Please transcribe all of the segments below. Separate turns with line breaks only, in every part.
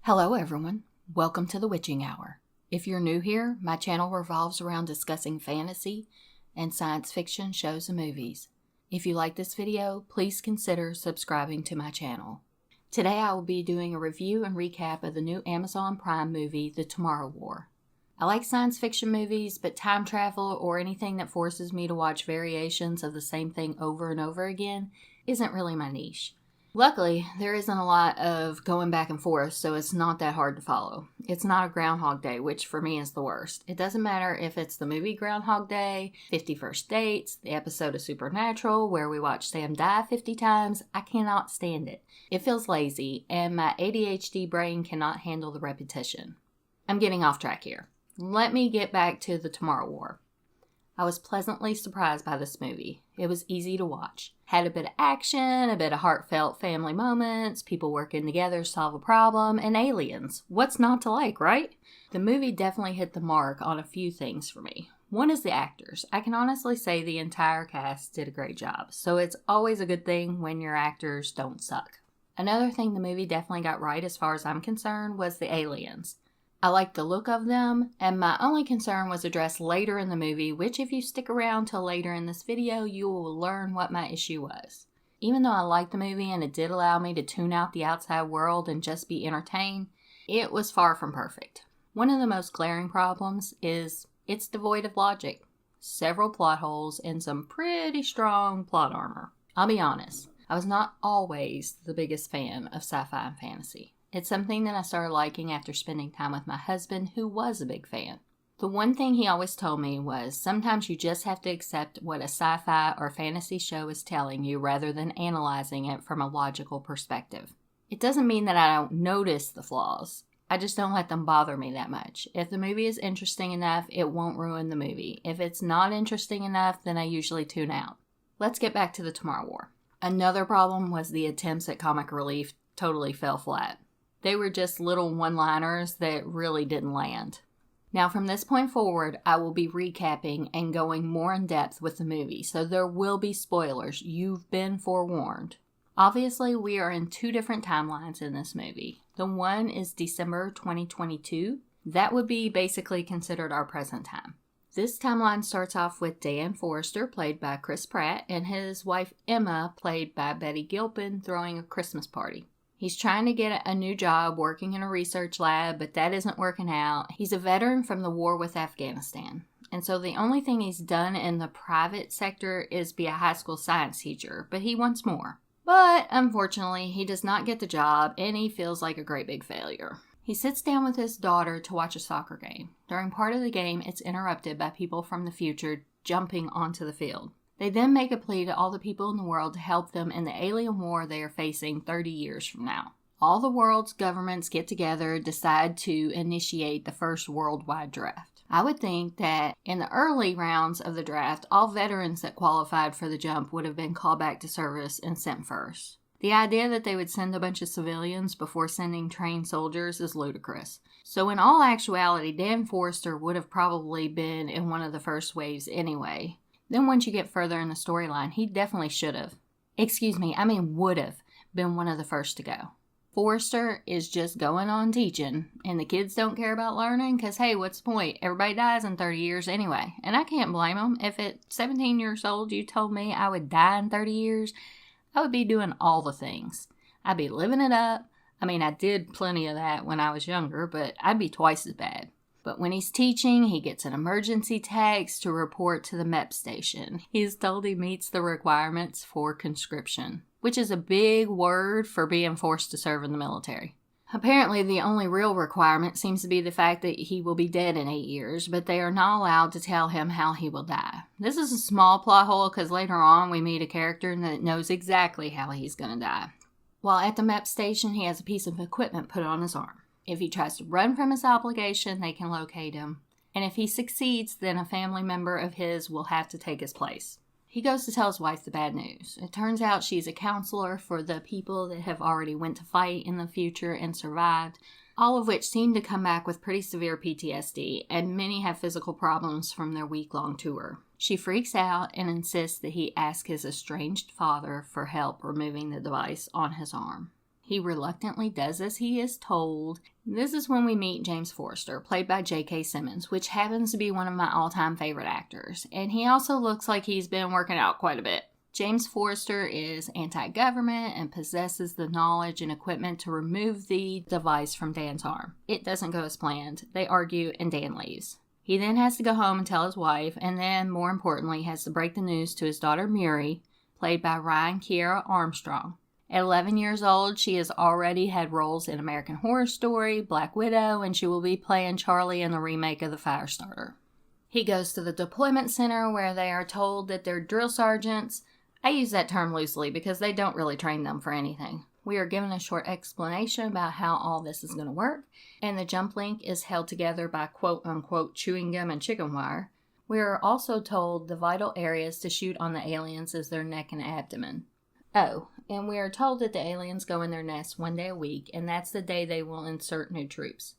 Hello everyone, welcome to the Witching Hour. If you're new here, my channel revolves around discussing fantasy and science fiction shows and movies. If you like this video, please consider subscribing to my channel. Today I will be doing a review and recap of the new Amazon Prime movie, The Tomorrow War. I like science fiction movies, but time travel or anything that forces me to watch variations of the same thing over and over again isn't really my niche. Luckily, there isn't a lot of going back and forth, so it's not that hard to follow. It's not a Groundhog Day, which for me is the worst. It doesn't matter if it's the movie Groundhog Day, 50 First Dates, the episode of Supernatural where we watch Sam die 50 times, I cannot stand it. It feels lazy, and my ADHD brain cannot handle the repetition. I'm getting off track here. Let me get back to The Tomorrow War. I was pleasantly surprised by this movie. It was easy to watch. Had a bit of action, a bit of heartfelt family moments, people working together to solve a problem, and aliens. What's not to like, right? The movie definitely hit the mark on a few things for me. One is the actors. I can honestly say the entire cast did a great job, so it's always a good thing when your actors don't suck. Another thing the movie definitely got right as far as I'm concerned was the aliens. I liked the look of them, and my only concern was addressed later in the movie, which if you stick around till later in this video, you will learn what my issue was. Even though I liked the movie and it did allow me to tune out the outside world and just be entertained, it was far from perfect. One of the most glaring problems is it's devoid of logic, several plot holes, and some pretty strong plot armor. I'll be honest, I was not always the biggest fan of sci-fi and fantasy. It's something that I started liking after spending time with my husband, who was a big fan. The one thing he always told me was sometimes you just have to accept what a sci-fi or fantasy show is telling you rather than analyzing it from a logical perspective. It doesn't mean that I don't notice the flaws. I just don't let them bother me that much. If the movie is interesting enough, it won't ruin the movie. If it's not interesting enough, then I usually tune out. Let's get back to The Tomorrow War. Another problem was the attempts at comic relief totally fell flat. They were just little one-liners that really didn't land. Now from this point forward, I will be recapping and going more in depth with the movie, so there will be spoilers. You've been forewarned. Obviously, we are in two different timelines in this movie. The one is December 2022. That would be basically considered our present time. This timeline starts off with Dan Forrester, played by Chris Pratt, and his wife Emma, played by Betty Gilpin, throwing a Christmas party. He's trying to get a new job working in a research lab, but that isn't working out. He's a veteran from the war with Afghanistan. And so the only thing he's done in the private sector is be a high school science teacher, but he wants more. But unfortunately, he does not get the job, and he feels like a great big failure. He sits down with his daughter to watch a soccer game. During part of the game, it's interrupted by people from the future jumping onto the field. They then make a plea to all the people in the world to help them in the alien war they are facing 30 years from now. All the world's governments get together, decide to initiate the first worldwide draft. I would think that in the early rounds of the draft, all veterans that qualified for the jump would have been called back to service and sent first. The idea that they would send a bunch of civilians before sending trained soldiers is ludicrous. So in all actuality, Dan Forrester would have probably been in one of the first waves anyway. Then once you get further in the storyline, he definitely would have been one of the first to go. Forrester is just going on teaching, and the kids don't care about learning because, hey, what's the point? Everybody dies in 30 years anyway. And I can't blame them. If at 17 years old you told me I would die in 30 years, I would be doing all the things. I'd be living it up. I did plenty of that when I was younger, but I'd be twice as bad. But when he's teaching, he gets an emergency text to report to the MEP station. He's told he meets the requirements for conscription, which is a big word for being forced to serve in the military. Apparently, the only real requirement seems to be the fact that he will be dead in 8 years, but they are not allowed to tell him how he will die. This is a small plot hole because later on we meet a character that knows exactly how he's going to die. While at the MEP station, he has a piece of equipment put on his arm. If he tries to run from his obligation, they can locate him. And if he succeeds, then a family member of his will have to take his place. He goes to tell his wife the bad news. It turns out she's a counselor for the people that have already went to fight in the future and survived, all of which seem to come back with pretty severe PTSD, and many have physical problems from their week-long tour. She freaks out and insists that he ask his estranged father for help removing the device on his arm. He reluctantly does as he is told. This is when we meet James Forrester, played by J.K. Simmons, which happens to be one of my all-time favorite actors. And he also looks like he's been working out quite a bit. James Forrester is anti-government and possesses the knowledge and equipment to remove the device from Dan's arm. It doesn't go as planned. They argue and Dan leaves. He then has to go home and tell his wife, and then, more importantly, has to break the news to his daughter Miri, played by Ryan Kiera Armstrong. At 11 years old, she has already had roles in American Horror Story, Black Widow, and she will be playing Charlie in the remake of The Firestarter. He goes to the deployment center where they are told that they're drill sergeants. I use that term loosely because they don't really train them for anything. We are given a short explanation about how all this is going to work, and the jump link is held together by quote-unquote chewing gum and chicken wire. We are also told the vital areas to shoot on the aliens is their neck and abdomen. Oh, and we are told that the aliens go in their nests 1 day a week, and that's the day they will insert new troops.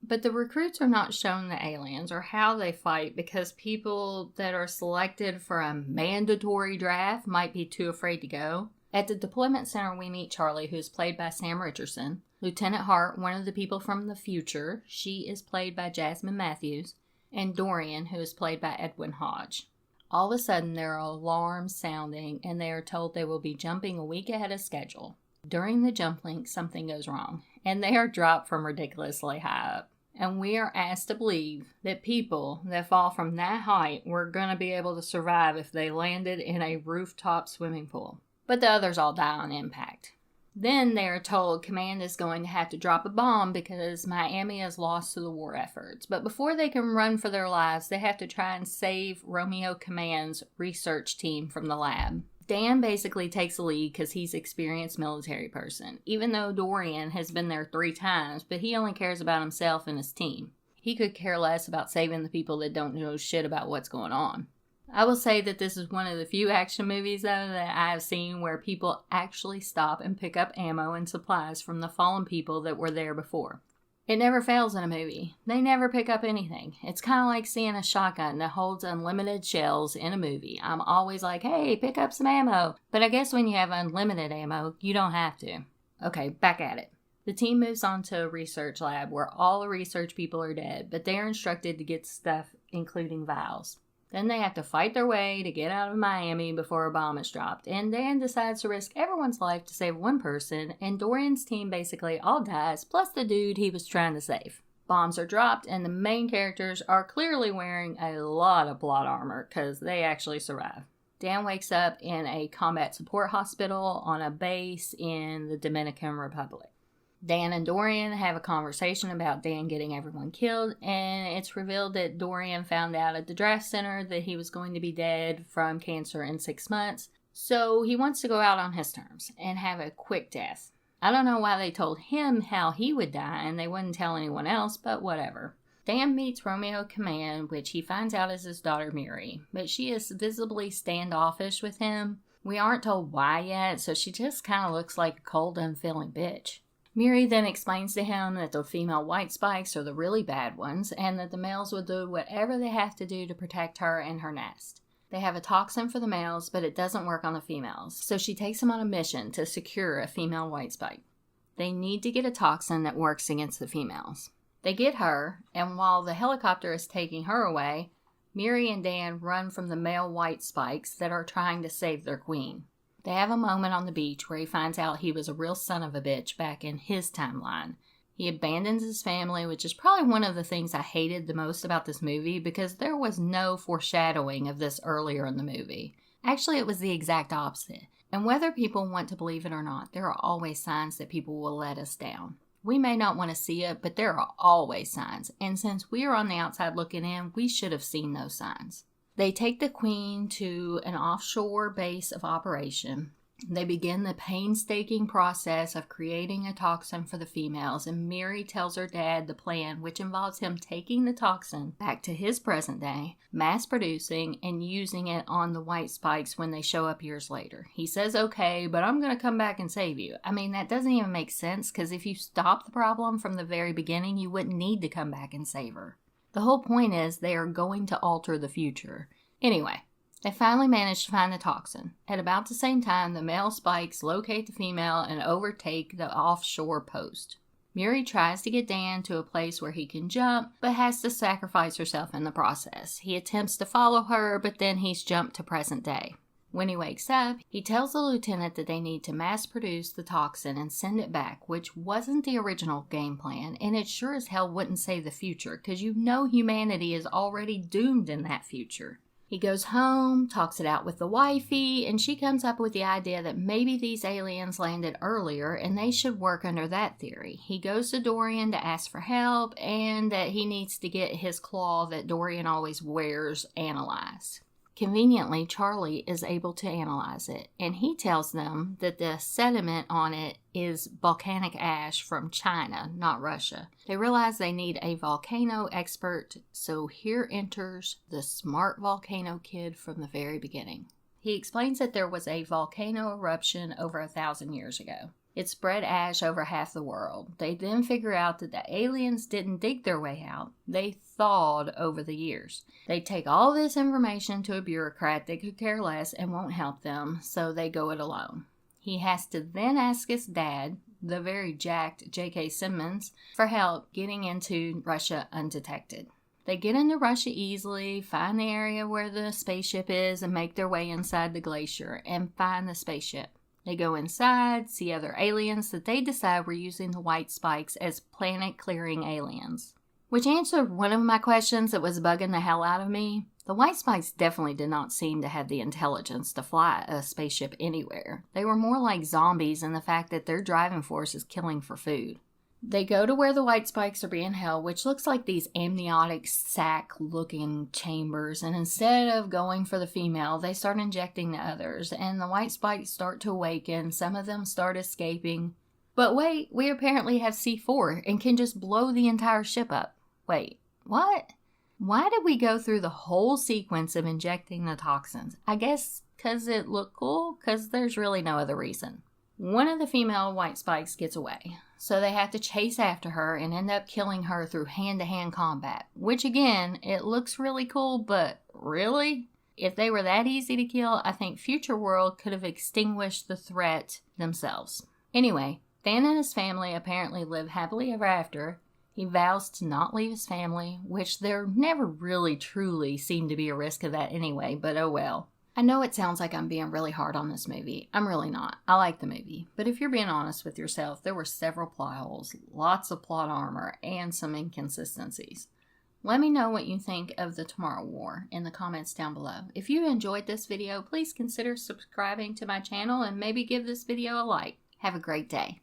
But the recruits are not shown the aliens or how they fight because people that are selected for a mandatory draft might be too afraid to go. At the deployment center, we meet Charlie, who is played by Sam Richardson, Lieutenant Hart, one of the people from the future. She is played by Jasmine Matthews, and Dorian, who is played by Edwin Hodge. All of a sudden, there are alarms sounding, and they are told they will be jumping a week ahead of schedule. During the jump link, something goes wrong, and they are dropped from ridiculously high up. And we are asked to believe that people that fall from that height were going to be able to survive if they landed in a rooftop swimming pool. But the others all die on impact. Then they are told command is going to have to drop a bomb because Miami is lost to the war efforts. But before they can run for their lives, they have to try and save Romeo Command's research team from the lab. Dan basically takes the lead because he's an experienced military person, even though Dorian has been there 3 times, but he only cares about himself and his team. He could care less about saving the people that don't know shit about what's going on. I will say that this is one of the few action movies, though, that I have seen where people actually stop and pick up ammo and supplies from the fallen people that were there before. It never fails in a movie. They never pick up anything. It's kind of like seeing a shotgun that holds unlimited shells in a movie. I'm always like, hey, pick up some ammo. But I guess when you have unlimited ammo, you don't have to. Okay, back at it. The team moves on to a research lab where all the research people are dead, but they are instructed to get stuff, including vials. Then they have to fight their way to get out of Miami before a bomb is dropped. And Dan decides to risk everyone's life to save one person, and Dorian's team basically all dies, plus the dude he was trying to save. Bombs are dropped, and the main characters are clearly wearing a lot of plot armor, because they actually survive. Dan wakes up in a combat support hospital on a base in the Dominican Republic. Dan and Dorian have a conversation about Dan getting everyone killed, and it's revealed that Dorian found out at the draft center that he was going to be dead from cancer in 6 months, so he wants to go out on his terms and have a quick death. I don't know why they told him how he would die and they wouldn't tell anyone else, but whatever. Dan meets Romeo Command, which he finds out is his daughter Miri, but she is visibly standoffish with him. We aren't told why yet, so she just kind of looks like a cold, unfeeling bitch. Miri then explains to him that the female white spikes are the really bad ones and that the males will do whatever they have to do to protect her and her nest. They have a toxin for the males, but it doesn't work on the females, so she takes them on a mission to secure a female white spike. They need to get a toxin that works against the females. They get her, and while the helicopter is taking her away, Miri and Dan run from the male white spikes that are trying to save their queen. They have a moment on the beach where he finds out he was a real son of a bitch back in his timeline. He abandons his family, which is probably one of the things I hated the most about this movie because there was no foreshadowing of this earlier in the movie. Actually, it was the exact opposite. And whether people want to believe it or not, there are always signs that people will let us down. We may not want to see it, but there are always signs. And since we are on the outside looking in, we should have seen those signs. They take the queen to an offshore base of operation. They begin the painstaking process of creating a toxin for the females, and Miri tells her dad the plan, which involves him taking the toxin back to his present day, mass producing, and using it on the white spikes when they show up years later. He says, okay, but I'm going to come back and save you. I mean, that doesn't even make sense, because if you stop the problem from the very beginning, you wouldn't need to come back and save her. The whole point is they are going to alter the future. Anyway, They finally manage to find the toxin. At about the same time, the male spikes locate the female and overtake the offshore post. Muri tries to get Dan to a place where he can jump, but has to sacrifice herself in the process. He attempts to follow her, but then he's jumped to present day. When he wakes up, he tells the lieutenant that they need to mass produce the toxin and send it back, which wasn't the original game plan, and it sure as hell wouldn't save the future, because you know humanity is already doomed in that future. He goes home, talks it out with the wifey, and she comes up with the idea that maybe these aliens landed earlier and they should work under that theory. He goes to Dorian to ask for help and that he needs to get his claw that Dorian always wears analyzed. Conveniently, Charlie is able to analyze it, and he tells them that the sediment on it is volcanic ash from China, not Russia. They realize they need a volcano expert, so here enters the smart volcano kid from the very beginning. He explains that there was a volcano eruption over 1,000 years ago. It spread ash over half the world. They then figure out that the aliens didn't dig their way out. They thawed over the years. They take all this information to a bureaucrat that could care less and won't help them, so they go it alone. He has to then ask his dad, the very jacked J.K. Simmons, for help getting into Russia undetected. They get into Russia easily, find the area where the spaceship is, and make their way inside the glacier and find the spaceship. They go inside, see other aliens that they decide were using the white spikes as planet-clearing aliens. Which answered one of my questions that was bugging the hell out of me. The white spikes definitely did not seem to have the intelligence to fly a spaceship anywhere. They were more like zombies in the fact that their driving force is killing for food. They go to where the white spikes are being held, which looks like these amniotic sac-looking chambers, and instead of going for the female, they start injecting the others, and the white spikes start to awaken, some of them start escaping. But wait, we apparently have C4 and can just blow the entire ship up. Wait, what? Why did we go through the whole sequence of injecting the toxins? I guess because it looked cool, because there's really no other reason. One of the female white spikes gets away, so they have to chase after her and end up killing her through hand-to-hand combat, which again, it looks really cool, but really? If they were that easy to kill, I think Future World could have extinguished the threat themselves. Anyway, Dan and his family apparently live happily ever after. He vows to not leave his family, which there never really truly seemed to be a risk of that anyway, but oh well. I know it sounds like I'm being really hard on this movie. I'm really not. I like the movie. But if you're being honest with yourself, there were several plot holes, lots of plot armor, and some inconsistencies. Let me know what you think of the Tomorrow War in the comments down below. If you enjoyed this video, please consider subscribing to my channel and maybe give this video a like. Have a great day.